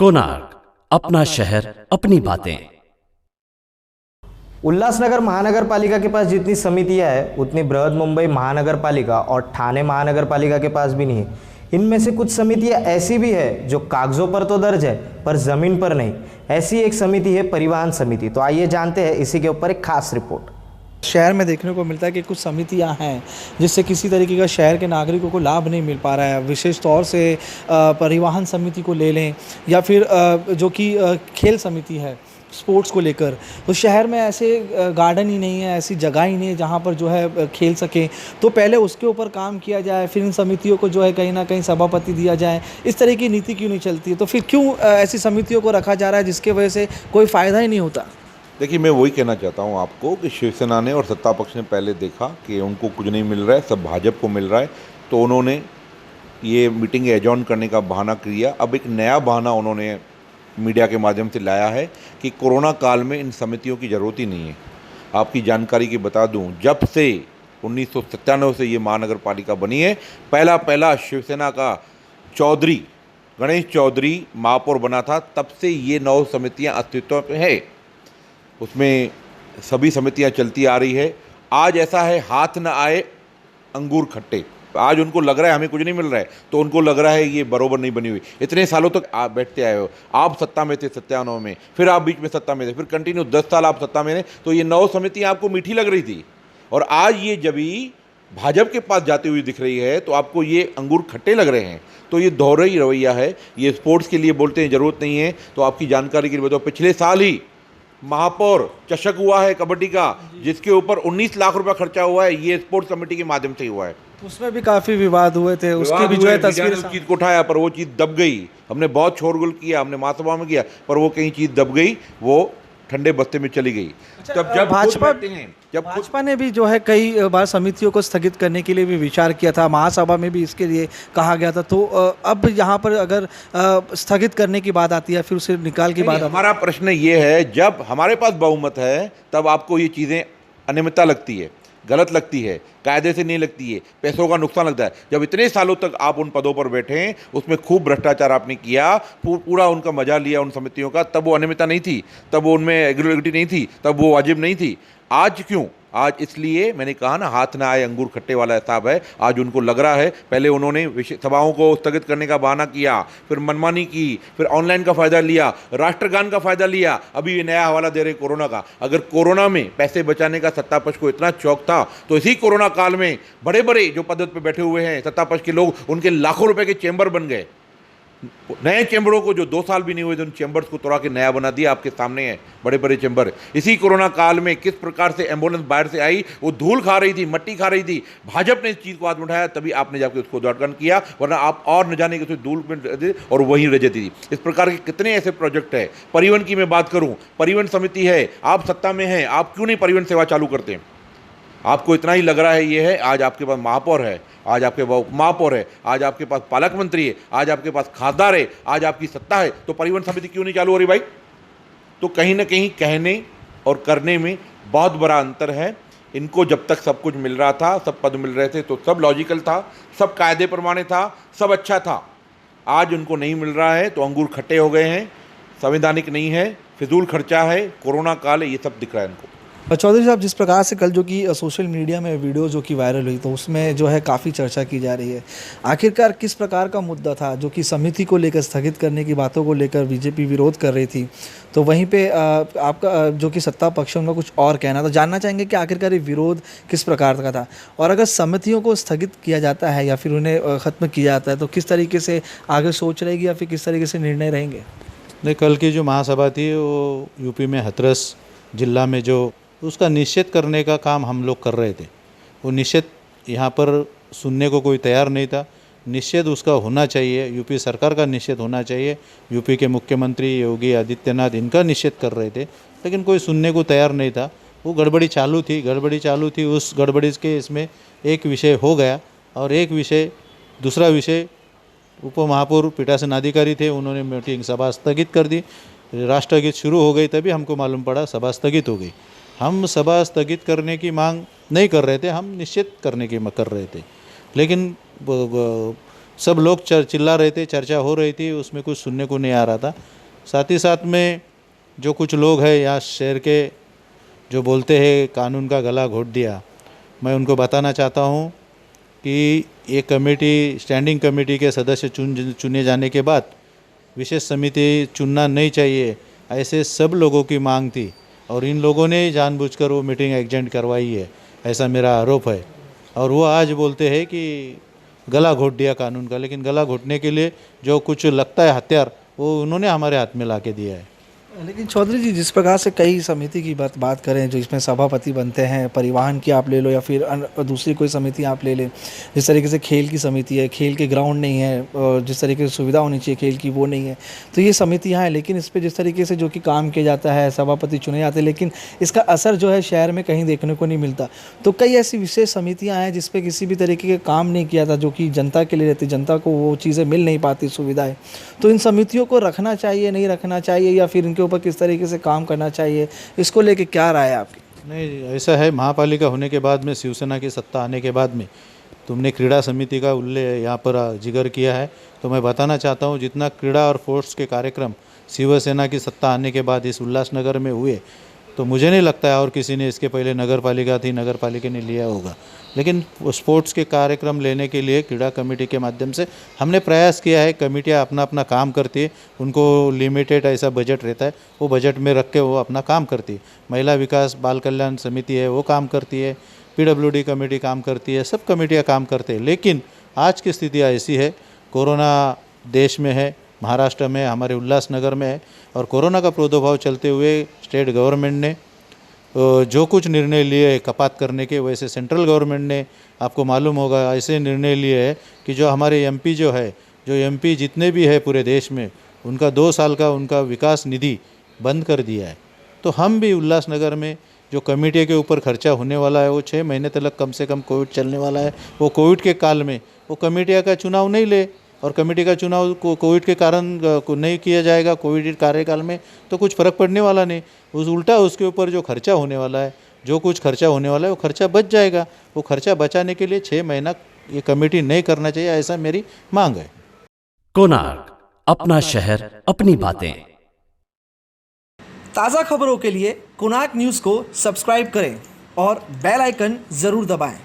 कोणार्क, अपना शहर अपनी बातें। उल्लासनगर महानगर पालिका के पास जितनी समितियां हैं उतनी बृहद मुंबई महानगर पालिका और ठाणे महानगर पालिका के पास भी नहीं है। इनमें से कुछ समितियां ऐसी भी है जो कागजों पर तो दर्ज है पर जमीन पर नहीं। ऐसी एक समिति है परिवहन समिति। तो आइए जानते हैं इसी के ऊपर एक खास रिपोर्ट। शहर में देखने को मिलता है कि कुछ समितियां हैं जिससे किसी तरीके का शहर के नागरिकों को लाभ नहीं मिल पा रहा है। विशेष तौर से परिवहन समिति को ले लें या फिर जो कि खेल समिति है स्पोर्ट्स को लेकर, तो शहर में ऐसे गार्डन ही नहीं है, ऐसी जगह ही नहीं है जहाँ पर जो है खेल सकें। तो पहले उसके ऊपर काम किया जाए, फिर इन समितियों को जो है कहीं ना कहीं सभापति दिया जाए। इस तरह की नीति क्यों नहीं चलती है? तो फिर क्यों ऐसी समितियों को रखा जा रहा है जिसकी वजह से कोई फ़ायदा ही नहीं होता? देखिए, मैं वही कहना चाहता हूँ आपको कि शिवसेना ने और सत्ता पक्ष ने पहले देखा कि उनको कुछ नहीं मिल रहा है, सब भाजपा को मिल रहा है, तो उन्होंने ये मीटिंग एडजॉर्न करने का बहाना किया। अब एक नया बहाना उन्होंने मीडिया के माध्यम से लाया है कि कोरोना काल में इन समितियों की ज़रूरत ही नहीं है। आपकी जानकारी की बता दूं, जब से 1997 से ये महानगर पालिका बनी है, पहला शिवसेना का चौधरी गणेश चौधरी महापौर बना था, तब से ये 9 समितियां अस्तित्व में है। उसमें सभी समितियां चलती आ रही है। आज ऐसा है, हाथ न आए अंगूर खट्टे। आज उनको लग रहा है हमें कुछ नहीं मिल रहा है, तो उनको लग रहा है ये बरोबर नहीं बनी हुई। इतने सालों तक आप बैठते आए हो, आप सत्ता में थे 97 में, फिर आप बीच में सत्ता में थे, फिर कंटिन्यू 10 साल आप सत्ता में रहे, तो ये 9 समितियां आपको मीठी लग रही थी। और आज ये जब भी भाजपा के पास जाती हुई दिख रही है तो आपको ये अंगूर खट्टे लग रहे हैं। तो ये दोहराई रवैया है। ये स्पोर्ट्स के लिए बोलते हैं ज़रूरत नहीं है, तो आपकी जानकारी के लिए बताओ, पिछले साल ही महापौर चषक हुआ है कबड्डी का, जिसके ऊपर 19 लाख रुपया खर्चा हुआ है, ये स्पोर्ट्स कमेटी के माध्यम से हुआ है। उसमें भी काफ़ी विवाद हुए थे, उसकी भी जो है तस्वीर उस चीज़ को उठाया पर वो चीज़ दब गई। हमने बहुत शोरगुल किया, हमने महासभा में किया, पर वो कहीं चीज़ दब गई, वो ठंडे बस्ते में चली गई। जब भाजपा ने भी जो है कई बार समितियों को स्थगित करने के लिए भी विचार किया था, महासभा में भी इसके लिए कहा गया था। तो अब यहाँ पर अगर स्थगित करने की बात आती है, फिर उसे निकाल की बात, हमारा प्रश्न ये है, जब हमारे पास बहुमत है तब आपको ये चीज़ें अनियमितता लगती है, गलत लगती है, कायदे से नहीं लगती है, पैसों का नुकसान लगता है। जब इतने सालों तक आप उन पदों पर बैठे हैं, उसमें खूब भ्रष्टाचार आपने किया, पूरा उनका मजा लिया उन समितियों का, तब वो अनियमितता नहीं थी, तब वो उनमें रेगुलरिटी नहीं थी, तब वो वाजिब नहीं थी। आज क्यों? आज इसलिए मैंने कहा ना, हाथ ना आए अंगूर खट्टे वाला हिसाब है। आज उनको लग रहा है, पहले उन्होंने सभाओं को स्थगित करने का बहाना किया, फिर मनमानी की, फिर ऑनलाइन का फ़ायदा लिया, राष्ट्रगान का फ़ायदा लिया, अभी ये नया हवाला दे रहे कोरोना का। अगर कोरोना में पैसे बचाने का सत्ता पक्ष को इतना शौक था, तो इसी कोरोना काल में बड़े बड़े जो पद पर बैठे हुए हैं सत्ता पक्ष के लोग, उनके लाखों रुपए के चैम्बर बन गए। नए चैम्बरों को जो 2 साल भी नहीं हुए तो उन चैम्बर्स को तोड़ा के नया बना दिया। आपके सामने है बड़े बड़े चैम्बर। इसी कोरोना काल में किस प्रकार से एम्बुलेंस बाहर से आई, वो धूल खा रही थी, मट्टी खा रही थी, भाजपा ने इस चीज़ को हाथ में उठाया, तभी आपने जाकर उसको उद्घाटन किया, वरना आप और न जाने कि धूल में और वहीं रह जाती थी। इस प्रकार के कितने ऐसे प्रोजेक्ट है। परिवहन की मैं बात करूँ, परिवहन समिति है, आप सत्ता में हैं, आप क्यों नहीं परिवहन सेवा चालू करते हैं? आपको इतना ही लग रहा है ये है। आज आपके पास महापौर है, आज आपके पास उपमहापौर है, आज आपके पास पालक मंत्री है, आज आपके पास खासदार है, आज आपकी सत्ता है, तो परिवहन समिति क्यों नहीं चालू हो रही भाई? तो कहीं ना कहीं कहने और करने में बहुत बड़ा अंतर है। इनको जब तक सब कुछ मिल रहा था, सब पद मिल रहे थे, तो सब लॉजिकल था, सब कायदे प्रमाणे था, सब अच्छा था। आज उनको नहीं मिल रहा है तो अंगूर खट्टे हो गए हैं, संवैधानिक नहीं है, फिजूल खर्चा है, कोरोना काल है, ये सब दिख रहा है इनको। चौधरी साहब, जिस प्रकार से कल जो कि सोशल मीडिया में वीडियो जो कि वायरल हुई, तो उसमें जो है काफ़ी चर्चा की जा रही है। आखिरकार किस प्रकार का मुद्दा था जो कि समिति को लेकर स्थगित करने की बातों को लेकर बीजेपी विरोध कर रही थी, तो वहीं पे आपका जो कि सत्ता पक्ष उनका कुछ और कहना था। जानना चाहेंगे कि आखिरकार ये विरोध किस प्रकार का था, और अगर समितियों को स्थगित किया जाता है या फिर उन्हें ख़त्म किया जाता है तो किस तरीके से आगे सोच रहेगी या फिर किस तरीके से निर्णय रहेंगे? नहीं, कल की जो महासभा थी वो यूपी में हाथरस जिला में जो उसका निषेध करने का काम हम लोग कर रहे थे। वो निषेध यहाँ पर सुनने को कोई तैयार नहीं था। निषेध उसका होना चाहिए, यूपी सरकार का निषेध होना चाहिए। यूपी के मुख्यमंत्री योगी आदित्यनाथ इनका निषेध कर रहे थे, लेकिन कोई सुनने को तैयार नहीं था। वो गड़बड़ी चालू थी। उस गड़बड़ी के इसमें एक विषय हो गया और एक विषय, दूसरा विषय, उप महापौर पीठासीन अधिकारी थे, उन्होंने मीटिंग सभा स्थगित कर दी। राष्ट्रगीत शुरू हो गई, तभी हमको मालूम पड़ा सभा स्थगित हो गई। हम सभा स्थगित करने की मांग नहीं कर रहे थे, हम निश्चित करने की कर रहे थे, लेकिन सब लोग चिल्ला रहे थे, चर्चा हो रही थी, उसमें कुछ सुनने को नहीं आ रहा था। साथ ही साथ में जो कुछ लोग हैं यहाँ शहर के जो बोलते हैं कानून का गला घोट दिया, मैं उनको बताना चाहता हूँ कि ये कमेटी, स्टैंडिंग कमेटी के सदस्य चुने जाने के बाद विशेष समिति चुनना नहीं चाहिए, ऐसे सब लोगों की मांग थी और इन लोगों ने जानबूझकर वो मीटिंग एजेंट करवाई है, ऐसा मेरा आरोप है। और वो आज बोलते हैं कि गला घोट दिया कानून का, लेकिन गला घोटने के लिए जो कुछ लगता है हथियार वो उन्होंने हमारे हाथ में ला के दिया है। लेकिन चौधरी जी, जिस प्रकार से कई समिति की बात करें, जो इसमें सभापति बनते हैं, परिवहन की आप ले लो या फिर दूसरी कोई समिति आप ले लें, जिस तरीके से खेल की समिति है, खेल के ग्राउंड नहीं है और जिस तरीके से सुविधा होनी चाहिए खेल की वो नहीं है, तो ये समितियाँ हैं। लेकिन इस पर जिस तरीके से जो कि काम किया जाता है, सभापति चुने जाते हैं, लेकिन इसका असर जो है शहर में कहीं देखने को नहीं मिलता। तो कई ऐसी विशेष समितियाँ हैं जिस पर किसी भी तरीके के काम नहीं किया था, जो कि जनता के लिए रहती, जनता को वो चीज़ें मिल नहीं पाती, सुविधाएँ। तो इन समितियों को रखना चाहिए, नहीं रखना चाहिए, या फिर इनके ऊपर किस तरीके से काम करना चाहिए, इसको लेके क्या राय है आपकी? नहीं, ऐसा है, महापालिका होने के बाद में, शिवसेना की सत्ता आने के बाद में तुमने क्रीड़ा समिति का उल्लेख यहाँ पर जिक्र किया है, तो मैं बताना चाहता हूँ जितना क्रीड़ा और स्पोर्ट्स के कार्यक्रम शिवसेना की सत्ता आने के बाद इस उल्लासनगर में हुए, तो मुझे नहीं लगता है और किसी ने, इसके पहले नगर पालिका थी, नगर पालिका ने लिया होगा। लेकिन स्पोर्ट्स के कार्यक्रम लेने के लिए क्रीड़ा कमेटी के माध्यम से हमने प्रयास किया है। कमेटियाँ अपना अपना काम करती है, उनको लिमिटेड ऐसा बजट रहता है, वो बजट में रख के वो अपना काम करती है। महिला विकास बाल कल्याण समिति है वो काम करती है, PWD कमेटी काम करती है, सब कमेटियाँ काम करते हैं। लेकिन आज की स्थिति ऐसी है, कोरोना देश में है, महाराष्ट्र में, हमारे उल्लासनगर में है, और कोरोना का प्रादुर्भाव चलते हुए स्टेट गवर्नमेंट ने जो कुछ निर्णय लिए कपात करने के, वैसे सेंट्रल गवर्नमेंट ने, आपको मालूम होगा, ऐसे निर्णय लिए है कि जो हमारे MP जो है, जो MP जितने भी है पूरे देश में, उनका 2 साल का उनका विकास निधि बंद कर दिया है। तो हम भी उल्लासनगर में जो कमेटी के ऊपर खर्चा होने वाला है, वो 6 महीने तक कम से कम कोविड चलने वाला है, वो कोविड के काल में वो कमेटियाँ का चुनाव नहीं ले, और कमेटी का चुनाव कोविड के कारण को नहीं किया जाएगा कोविड कार्यकाल में, तो कुछ फ़र्क पड़ने वाला नहीं। उस उल्टा उसके ऊपर जो खर्चा होने वाला है, जो कुछ खर्चा होने वाला है, वो खर्चा बच जाएगा। वो खर्चा बचाने के लिए 6 महीना ये कमेटी नहीं करना चाहिए, ऐसा मेरी मांग है। कोणार्क, अपना शहर, अपनी बातें। ताज़ा खबरों के लिए कोणार्क न्यूज़ को सब्सक्राइब करें और बेल आइकन ज़रूर दबाएं।